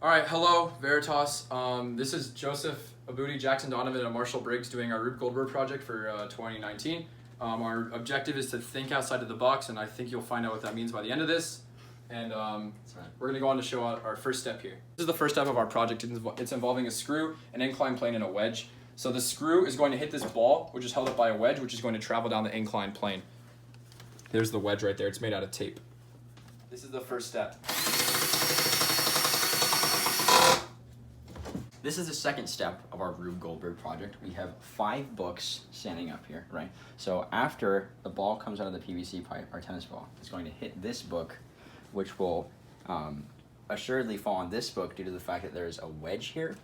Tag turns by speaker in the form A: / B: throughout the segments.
A: All right, hello, Veritas. This is Joseph, Aboudi, Jaxon Donovan, and Marshall Briggs doing our Rube Goldberg project for 2019. Our objective is to think outside of the box, and I think you'll find out what that means by the end of this. And we're going to go on to show our first step here. This is the first step of our project. It's involving a screw, an inclined plane, and a wedge. So the screw is going to hit this ball, which is held up by a wedge, which is going to travel down the inclined plane. There's the wedge right there. It's made out of tape. This is the first step.
B: This is the second step of our Rube Goldberg project. We have 5 books standing up here, right? So after the ball comes out of the PVC pipe, our tennis ball, it's going to hit this book, which will assuredly fall on this book due to the fact that there's a wedge here.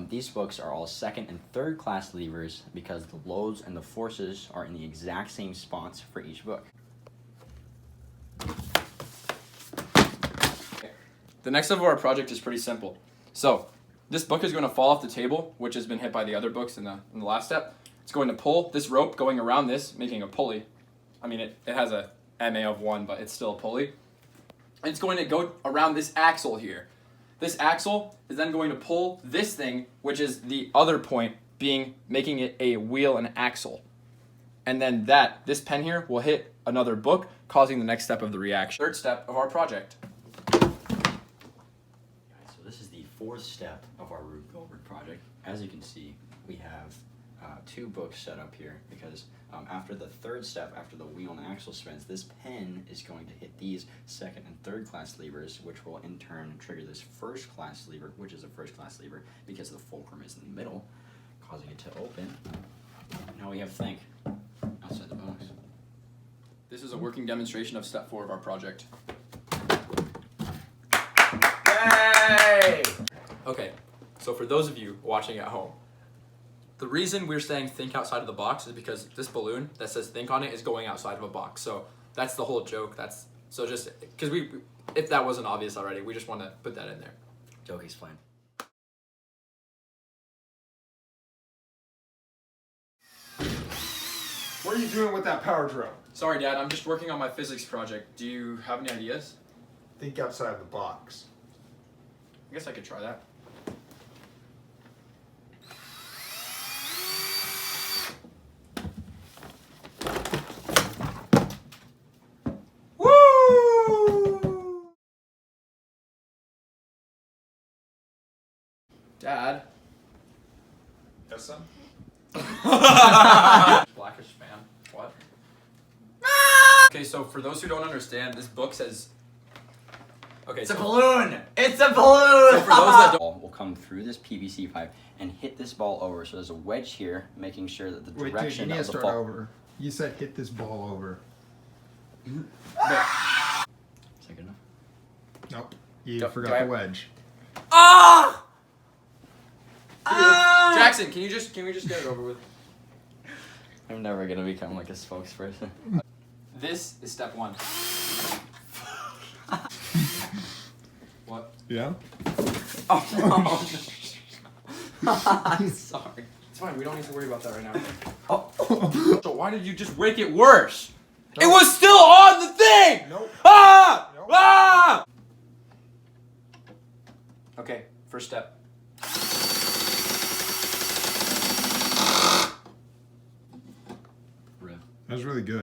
B: These books are all second and third class levers because the loads and the forces are in the exact same spots for each book.
A: The next step of our project is pretty simple. So this book is going to fall off the table, which has been hit by the other books in the last step. It's going to pull this rope going around this, making a pulley. I mean, it has a MA of 1, but it's still a pulley. And it's going to go around this axle here. This axle is then going to pull this thing, which is the other point, making it a wheel and axle. And then this pen here will hit another book, causing the next step of the reaction. Third step of our project.
B: This is the 4th step of our Rube Goldberg project. As you can see, we have 2 books set up here because after the 3rd step, after the wheel and axle spins, this pen is going to hit these 2nd and 3rd class levers, which will in turn trigger this 1st class lever, which is a 1st class lever because the fulcrum is in the middle, causing it to open. Now we have think outside the box.
A: This is a working demonstration of step 4 of our project.
B: Yay!
A: Okay, so for those of you watching at home, the reason we're saying think outside of the box is because this balloon that says think on it is going outside of a box. So that's the whole joke. So just because if that wasn't obvious already, we just want to put that in there.
B: Joke explained.
C: What are you doing with that power drill?
A: Sorry, Dad, I'm just working on my physics project. Do you have any ideas?
C: Think outside the box.
A: I guess I could try that. Woo! Dad?
C: Yes, son?
A: Blackish fan. What? Okay, so for those who don't understand, this book says... Okay,
B: It's a balloon! It's a balloon!
A: So for those that don't...
B: Ball will come through this PVC pipe and hit this ball over. So there's a wedge here, making sure that the direction
C: you need
B: of
C: to
B: the
C: start
B: ball...
C: over. You said hit this ball over.
B: Is that good enough?
C: Nope. You
A: Do
C: forgot
A: I-
C: the wedge.
B: Ah!
A: Jaxon, can we just get it over with?
B: I'm never gonna become like a spokesperson.
A: This is step 1. What?
C: Yeah?
B: Oh no! I'm sorry.
A: It's fine, we don't need to worry about that right now.
B: Oh.
A: So why did you just make it worse? It was still on the thing!
C: Nope.
A: Ah!
C: Nope.
A: Ah! Okay, first step.
C: That was really good.